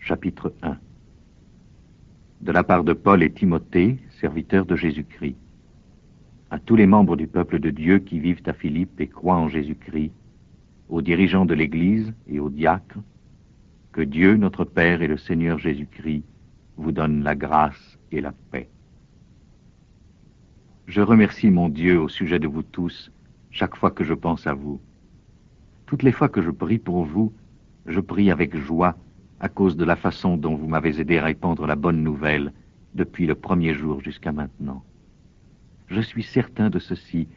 Chapitre 1. De la part de Paul et Timothée, serviteurs de Jésus-Christ. À tous les membres du peuple de Dieu qui vivent à Philippe et croient en Jésus-Christ, aux dirigeants de l'Église et aux diacres, que Dieu, notre Père et le Seigneur Jésus-Christ, vous donne la grâce et la paix. Je remercie mon Dieu au sujet de vous tous, chaque fois que je pense à vous. Toutes les fois que je prie pour vous, je prie avec joie à cause de la façon dont vous m'avez aidé à répandre la bonne nouvelle depuis le premier jour jusqu'à maintenant. Je suis certain de ceci,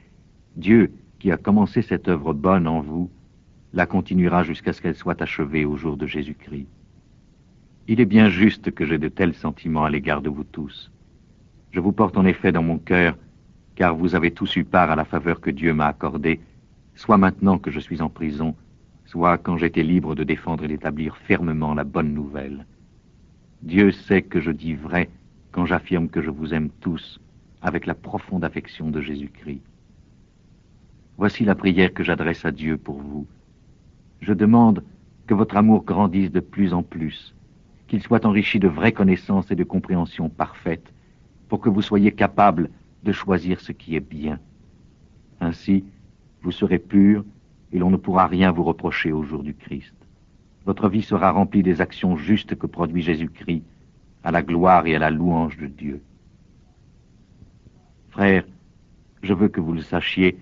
Dieu, qui a commencé cette œuvre bonne en vous, la continuera jusqu'à ce qu'elle soit achevée au jour de Jésus-Christ. Il est bien juste que j'ai de tels sentiments à l'égard de vous tous. Je vous porte en effet dans mon cœur, car vous avez tous eu part à la faveur que Dieu m'a accordée, soit maintenant que je suis en prison, soit quand j'étais libre de défendre et d'établir fermement la bonne nouvelle. Dieu sait que je dis vrai quand j'affirme que je vous aime tous avec la profonde affection de Jésus-Christ. Voici la prière que j'adresse à Dieu pour vous. Je demande que votre amour grandisse de plus en plus, qu'il soit enrichi de vraies connaissances et de compréhension parfaite, pour que vous soyez capables de choisir ce qui est bien. Ainsi, vous serez purs et l'on ne pourra rien vous reprocher au jour du Christ. Votre vie sera remplie des actions justes que produit Jésus-Christ, à la gloire et à la louange de Dieu. Frères, je veux que vous le sachiez,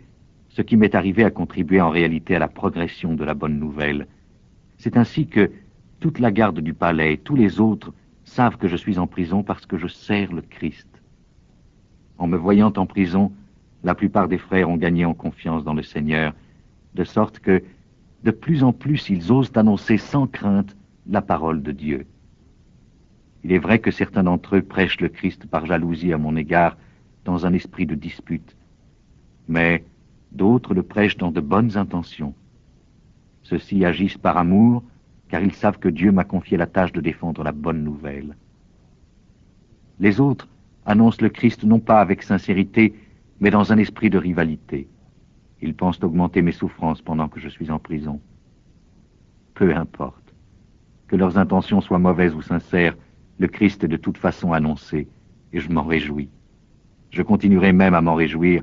ce qui m'est arrivé a contribué en réalité à la progression de la bonne nouvelle. C'est ainsi que toute la garde du palais et tous les autres savent que je suis en prison parce que je sers le Christ. En me voyant en prison, la plupart des frères ont gagné en confiance dans le Seigneur, de sorte que, de plus en plus, ils osent annoncer sans crainte la parole de Dieu. Il est vrai que certains d'entre eux prêchent le Christ par jalousie à mon égard, dans un esprit de dispute, mais d'autres le prêchent dans de bonnes intentions. Ceux-ci agissent par amour, car ils savent que Dieu m'a confié la tâche de défendre la bonne nouvelle. Les autres annoncent le Christ non pas avec sincérité, mais dans un esprit de rivalité. Ils pensent augmenter mes souffrances pendant que je suis en prison. Peu importe. Que leurs intentions soient mauvaises ou sincères, le Christ est de toute façon annoncé, et je m'en réjouis. Je continuerai même à m'en réjouir,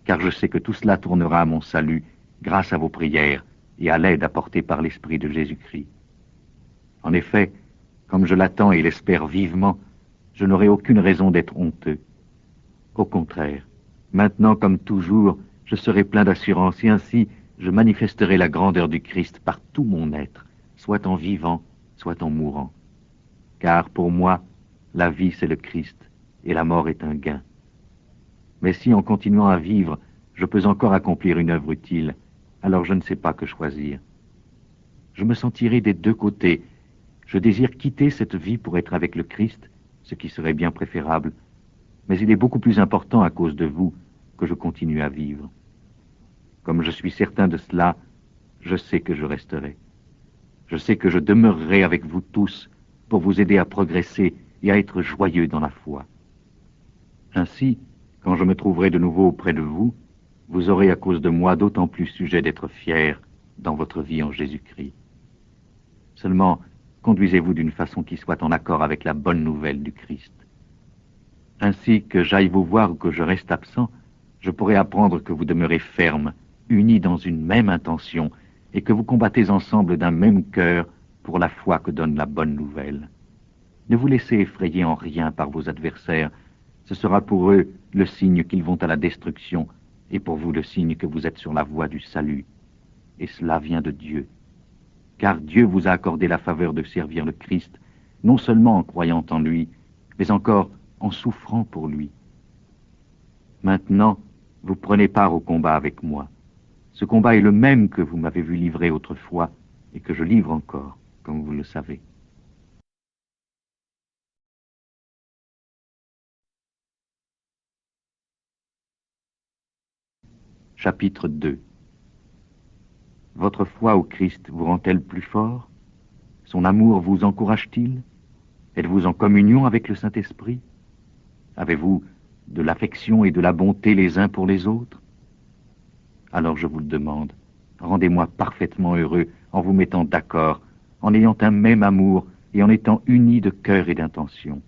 car je sais que tout cela tournera à mon salut grâce à vos prières et à l'aide apportée par l'Esprit de Jésus-Christ. En effet, comme je l'attends et l'espère vivement, je n'aurai aucune raison d'être honteux. Au contraire, maintenant comme toujours, je serai plein d'assurance et ainsi je manifesterai la grandeur du Christ par tout mon être, soit en vivant, soit en mourant. Car pour moi, la vie c'est le Christ et la mort est un gain. Mais si en continuant à vivre, je peux encore accomplir une œuvre utile, alors je ne sais pas que choisir. Je me sentirai des deux côtés. Je désire quitter cette vie pour être avec le Christ, ce qui serait bien préférable, mais il est beaucoup plus important à cause de vous que je continue à vivre. Comme je suis certain de cela, je sais que je resterai. Je sais que je demeurerai avec vous tous pour vous aider à progresser et à être joyeux dans la foi. Ainsi, quand je me trouverai de nouveau auprès de vous, vous aurez à cause de moi d'autant plus sujet d'être fiers dans votre vie en Jésus-Christ. Seulement, conduisez-vous d'une façon qui soit en accord avec la bonne nouvelle du Christ. Ainsi que j'aille vous voir ou que je reste absent, je pourrai apprendre que vous demeurez fermes, unis dans une même intention, et que vous combattez ensemble d'un même cœur pour la foi que donne la bonne nouvelle. Ne vous laissez effrayer en rien par vos adversaires. Ce sera pour eux le signe qu'ils vont à la destruction, et pour vous le signe que vous êtes sur la voie du salut. Et cela vient de Dieu. Car Dieu vous a accordé la faveur de servir le Christ, non seulement en croyant en lui, mais encore en souffrant pour lui. Maintenant, vous prenez part au combat avec moi. Ce combat est le même que vous m'avez vu livrer autrefois, et que je livre encore, comme vous le savez. Chapitre 2. Votre foi au Christ vous rend-elle plus fort? Son amour vous encourage-t-il? Êtes-vous en communion avec le Saint-Esprit? Avez-vous de l'affection et de la bonté les uns pour les autres? Alors je vous le demande, rendez-moi parfaitement heureux en vous mettant d'accord, en ayant un même amour et en étant unis de cœur et d'intention.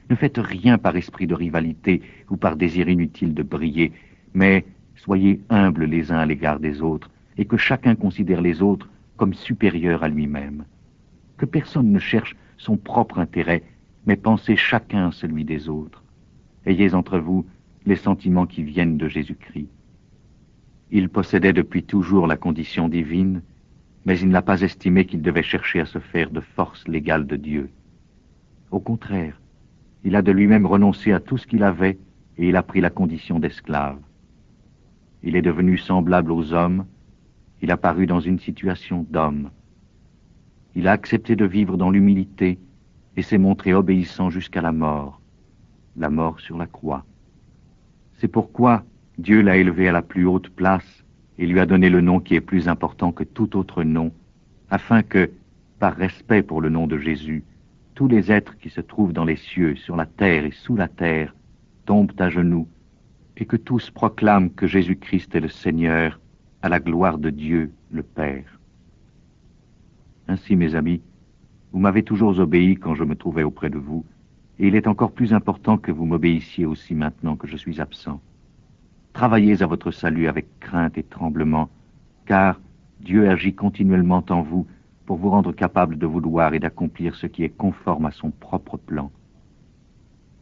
Ne faites rien par esprit de rivalité ou par désir inutile de briller, mais soyez humbles les uns à l'égard des autres, et que chacun considère les autres comme supérieurs à lui-même. Que personne ne cherche son propre intérêt, mais pensez chacun à celui des autres. Ayez entre vous les sentiments qui viennent de Jésus-Christ. Il possédait depuis toujours la condition divine, mais il n'a pas estimé qu'il devait chercher à se faire de force l'égale de Dieu. Au contraire, il a de lui-même renoncé à tout ce qu'il avait et il a pris la condition d'esclave. Il est devenu semblable aux hommes, il a paru dans une situation d'homme. Il a accepté de vivre dans l'humilité et s'est montré obéissant jusqu'à la mort sur la croix. C'est pourquoi Dieu l'a élevé à la plus haute place et lui a donné le nom qui est plus important que tout autre nom, afin que, par respect pour le nom de Jésus, tous les êtres qui se trouvent dans les cieux, sur la terre et sous la terre, tombent à genoux, et que tous proclament que Jésus-Christ est le Seigneur, à la gloire de Dieu, le Père. Ainsi, mes amis, vous m'avez toujours obéi quand je me trouvais auprès de vous, et il est encore plus important que vous m'obéissiez aussi maintenant que je suis absent. Travaillez à votre salut avec crainte et tremblement, car Dieu agit continuellement en vous pour vous rendre capable de vouloir et d'accomplir ce qui est conforme à son propre plan.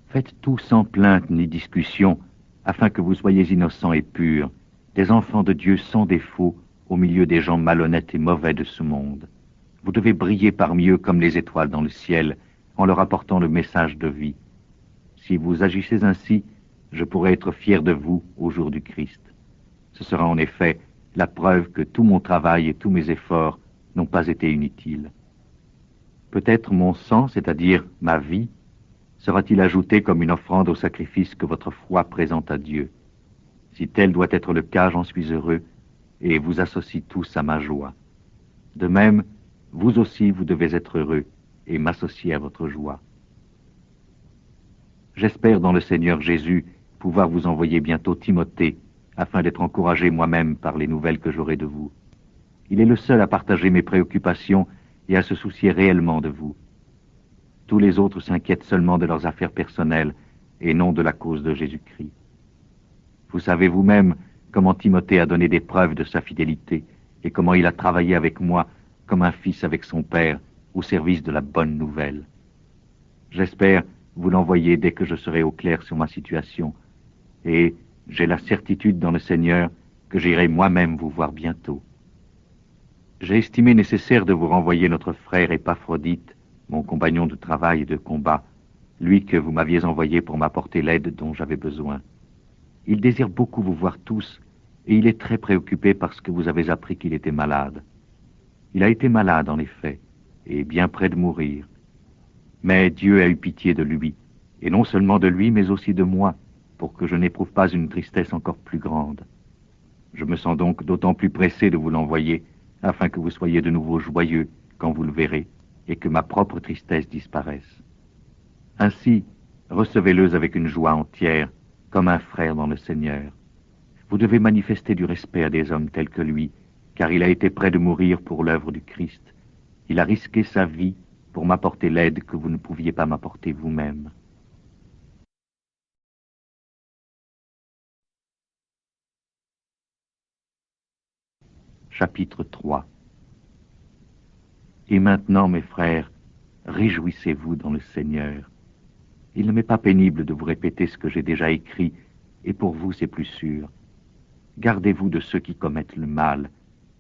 Faites tout sans plainte ni discussion, afin que vous soyez innocents et purs, des enfants de Dieu sans défaut, au milieu des gens malhonnêtes et mauvais de ce monde. Vous devez briller parmi eux comme les étoiles dans le ciel, en leur apportant le message de vie. Si vous agissez ainsi, je pourrai être fier de vous au jour du Christ. Ce sera en effet la preuve que tout mon travail et tous mes efforts n'ont pas été inutiles. Peut-être mon sang, c'est-à-dire ma vie, sera-t-il ajouté comme une offrande au sacrifice que votre foi présente à Dieu. Si tel doit être le cas, j'en suis heureux, et vous associe tous à ma joie. De même, vous aussi, vous devez être heureux et m'associer à votre joie. J'espère dans le Seigneur Jésus pouvoir vous envoyer bientôt Timothée, afin d'être encouragé moi-même par les nouvelles que j'aurai de vous. Il est le seul à partager mes préoccupations et à se soucier réellement de vous. Tous les autres s'inquiètent seulement de leurs affaires personnelles et non de la cause de Jésus-Christ. Vous savez vous-même comment Timothée a donné des preuves de sa fidélité et comment il a travaillé avec moi comme un fils avec son père au service de la bonne nouvelle. J'espère vous l'envoyer dès que je serai au clair sur ma situation et j'ai la certitude dans le Seigneur que j'irai moi-même vous voir bientôt. J'ai estimé nécessaire de vous renvoyer notre frère Épaphrodite, mon compagnon de travail et de combat, lui que vous m'aviez envoyé pour m'apporter l'aide dont j'avais besoin. Il désire beaucoup vous voir tous, et il est très préoccupé parce que vous avez appris qu'il était malade. Il a été malade, en effet, et bien près de mourir. Mais Dieu a eu pitié de lui, et non seulement de lui, mais aussi de moi, pour que je n'éprouve pas une tristesse encore plus grande. Je me sens donc d'autant plus pressé de vous l'envoyer, afin que vous soyez de nouveau joyeux quand vous le verrez, et que ma propre tristesse disparaisse. Ainsi, recevez-le avec une joie entière, comme un frère dans le Seigneur. Vous devez manifester du respect à des hommes tels que lui, car il a été près de mourir pour l'œuvre du Christ. Il a risqué sa vie pour m'apporter l'aide que vous ne pouviez pas m'apporter vous-même. Chapitre 3. Et maintenant, mes frères, réjouissez-vous dans le Seigneur. Il ne m'est pas pénible de vous répéter ce que j'ai déjà écrit, et pour vous c'est plus sûr. Gardez-vous de ceux qui commettent le mal,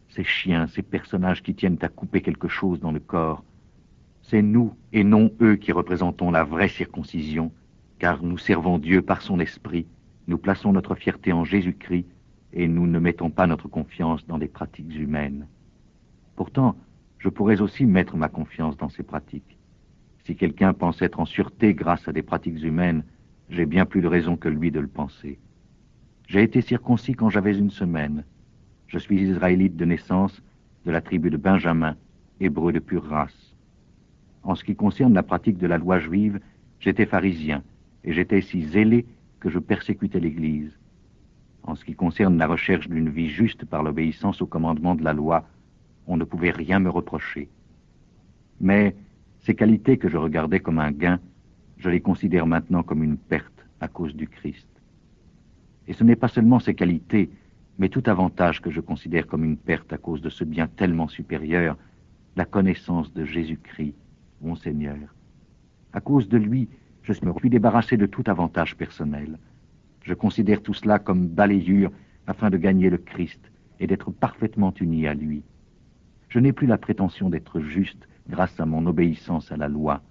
ces chiens, ces personnages qui tiennent à couper quelque chose dans le corps. C'est nous et non eux qui représentons la vraie circoncision, car nous servons Dieu par son esprit, nous plaçons notre fierté en Jésus-Christ, et nous ne mettons pas notre confiance dans des pratiques humaines. Pourtant, je pourrais aussi mettre ma confiance dans ces pratiques. Si quelqu'un pense être en sûreté grâce à des pratiques humaines, j'ai bien plus de raison que lui de le penser. J'ai été circoncis quand j'avais 1 semaine. Je suis israélite de naissance, de la tribu de Benjamin, hébreu de pure race. En ce qui concerne la pratique de la loi juive, j'étais pharisien, et j'étais si zélé que je persécutais l'Église. En ce qui concerne la recherche d'une vie juste par l'obéissance aux commandements de la loi, on ne pouvait rien me reprocher. Mais Ces qualités que je regardais comme un gain, je les considère maintenant comme une perte à cause du Christ. Et ce n'est pas seulement ces qualités, mais tout avantage que je considère comme une perte à cause de ce bien tellement supérieur, la connaissance de Jésus-Christ, mon Seigneur. À cause de lui, je me suis débarrassé de tout avantage personnel. Je considère tout cela comme balayure afin de gagner le Christ et d'être parfaitement uni à lui. Je n'ai plus la prétention d'être juste grâce à mon obéissance à la loi.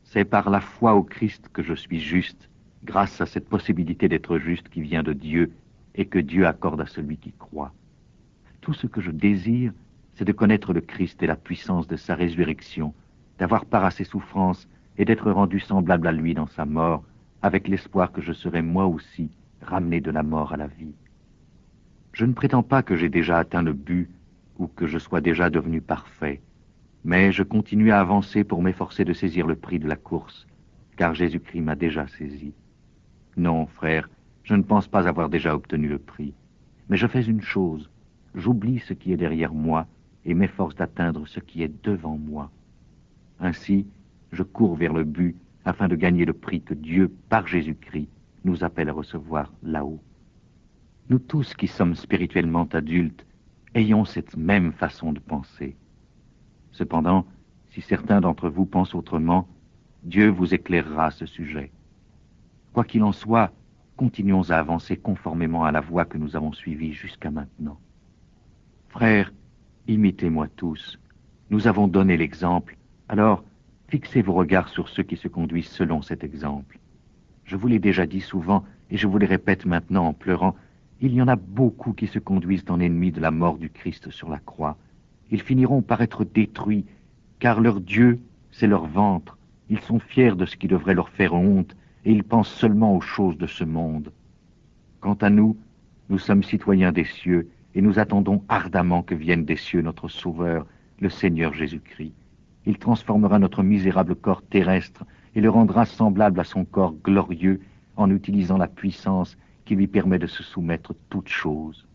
C'est par la foi au Christ que je suis juste, grâce à cette possibilité d'être juste qui vient de Dieu et que Dieu accorde à celui qui croit. Tout ce que je désire, c'est de connaître le Christ et la puissance de sa résurrection, d'avoir part à ses souffrances et d'être rendu semblable à lui dans sa mort, avec l'espoir que je serai moi aussi ramené de la mort à la vie. Je ne prétends pas que j'ai déjà atteint le but ou que je sois déjà devenu parfait, mais je continue à avancer pour m'efforcer de saisir le prix de la course, car Jésus-Christ m'a déjà saisi. Non, frère, je ne pense pas avoir déjà obtenu le prix, mais je fais une chose, j'oublie ce qui est derrière moi et m'efforce d'atteindre ce qui est devant moi. Ainsi, je cours vers le but afin de gagner le prix que Dieu, par Jésus-Christ, nous appelle à recevoir là-haut. Nous tous qui sommes spirituellement adultes, ayons cette même façon de penser. Cependant, si certains d'entre vous pensent autrement, Dieu vous éclairera à ce sujet. Quoi qu'il en soit, continuons à avancer conformément à la voie que nous avons suivie jusqu'à maintenant. Frères, imitez-moi tous. Nous avons donné l'exemple, alors fixez vos regards sur ceux qui se conduisent selon cet exemple. Je vous l'ai déjà dit souvent, et je vous le répète maintenant en pleurant, il y en a beaucoup qui se conduisent en ennemis de la mort du Christ sur la croix. Ils finiront par être détruits, car leur Dieu, c'est leur ventre. Ils sont fiers de ce qui devrait leur faire honte, et ils pensent seulement aux choses de ce monde. Quant à nous, nous sommes citoyens des cieux, et nous attendons ardemment que vienne des cieux notre Sauveur, le Seigneur Jésus-Christ. Il transformera notre misérable corps terrestre et le rendra semblable à son corps glorieux en utilisant la puissance qui lui permet de se soumettre toutes choses.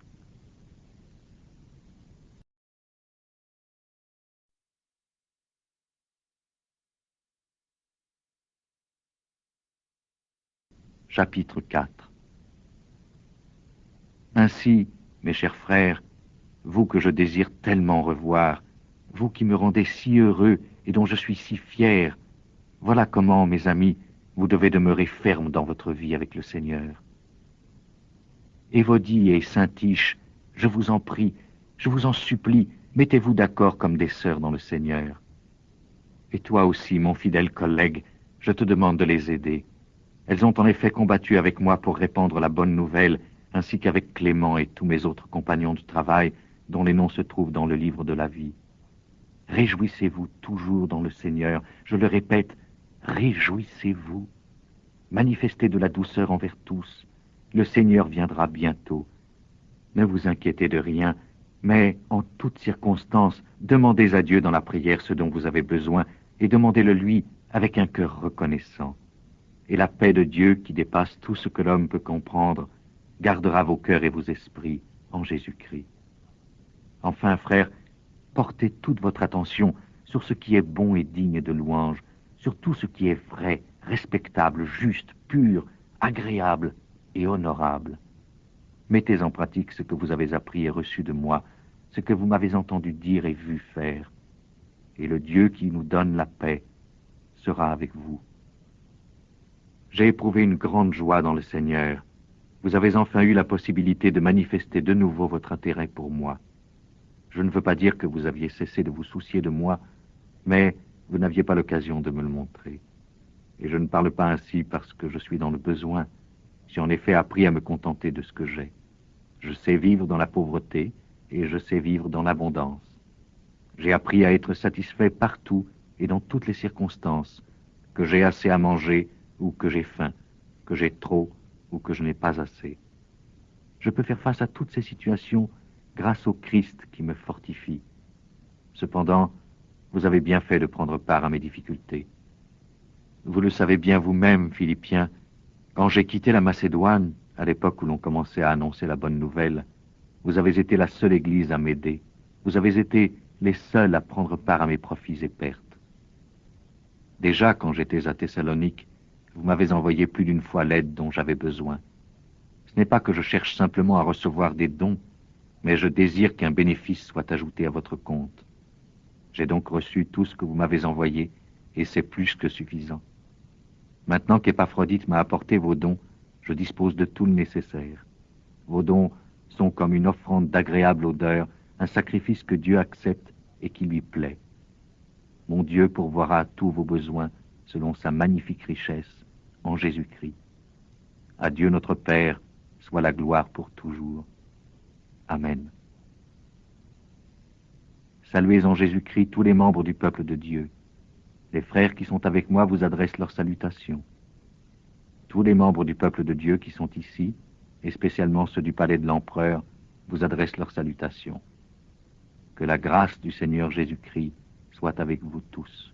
Chapitre 4. Ainsi, mes chers frères, vous que je désire tellement revoir, vous qui me rendez si heureux et dont je suis si fier, voilà comment, mes amis, vous devez demeurer ferme dans votre vie avec le Seigneur. Évodie et Saint-Tiche, je vous en prie, je vous en supplie, mettez-vous d'accord comme des sœurs dans le Seigneur. Et toi aussi, mon fidèle collègue, je te demande de les aider. Elles ont en effet combattu avec moi pour répandre la bonne nouvelle, ainsi qu'avec Clément et tous mes autres compagnons de travail, dont les noms se trouvent dans le livre de la vie. Réjouissez-vous toujours dans le Seigneur, je le répète, réjouissez-vous. Manifestez de la douceur envers tous. Le Seigneur viendra bientôt. Ne vous inquiétez de rien, mais en toutes circonstances, demandez à Dieu dans la prière ce dont vous avez besoin et demandez-le lui avec un cœur reconnaissant. Et la paix de Dieu, qui dépasse tout ce que l'homme peut comprendre, gardera vos cœurs et vos esprits en Jésus-Christ. Enfin, frères, portez toute votre attention sur ce qui est bon et digne de louange, sur tout ce qui est vrai, respectable, juste, pur, agréable et honorable. Mettez en pratique ce que vous avez appris et reçu de moi, ce que vous m'avez entendu dire et vu faire. Et le Dieu qui nous donne la paix sera avec vous. J'ai éprouvé une grande joie dans le Seigneur. Vous avez enfin eu la possibilité de manifester de nouveau votre intérêt pour moi. Je ne veux pas dire que vous aviez cessé de vous soucier de moi, mais vous n'aviez pas l'occasion de me le montrer. Et je ne parle pas ainsi parce que je suis dans le besoin. J'ai en effet appris à me contenter de ce que j'ai. Je sais vivre dans la pauvreté et je sais vivre dans l'abondance. J'ai appris à être satisfait partout et dans toutes les circonstances, que j'ai assez à manger ou que j'ai faim, que j'ai trop ou que je n'ai pas assez. Je peux faire face à toutes ces situations grâce au Christ qui me fortifie. Cependant, vous avez bien fait de prendre part à mes difficultés. Vous le savez bien vous-même, Philippiens, quand j'ai quitté la Macédoine, à l'époque où l'on commençait à annoncer la bonne nouvelle, vous avez été la seule Église à m'aider. Vous avez été les seuls à prendre part à mes profits et pertes. Déjà, quand j'étais à Thessalonique, vous m'avez envoyé plus d'une fois l'aide dont j'avais besoin. Ce n'est pas que je cherche simplement à recevoir des dons, mais je désire qu'un bénéfice soit ajouté à votre compte. J'ai donc reçu tout ce que vous m'avez envoyé, et c'est plus que suffisant. Maintenant qu'Épaphrodite m'a apporté vos dons, je dispose de tout le nécessaire. Vos dons sont comme une offrande d'agréable odeur, un sacrifice que Dieu accepte et qui lui plaît. Mon Dieu pourvoira à tous vos besoins selon sa magnifique richesse en Jésus-Christ. À Dieu notre Père soit la gloire pour toujours. Amen. Saluez en Jésus-Christ tous les membres du peuple de Dieu. Les frères qui sont avec moi vous adressent leurs salutations. Tous les membres du peuple de Dieu qui sont ici, et spécialement ceux du palais de l'empereur, vous adressent leurs salutations. Que la grâce du Seigneur Jésus-Christ soit avec vous tous.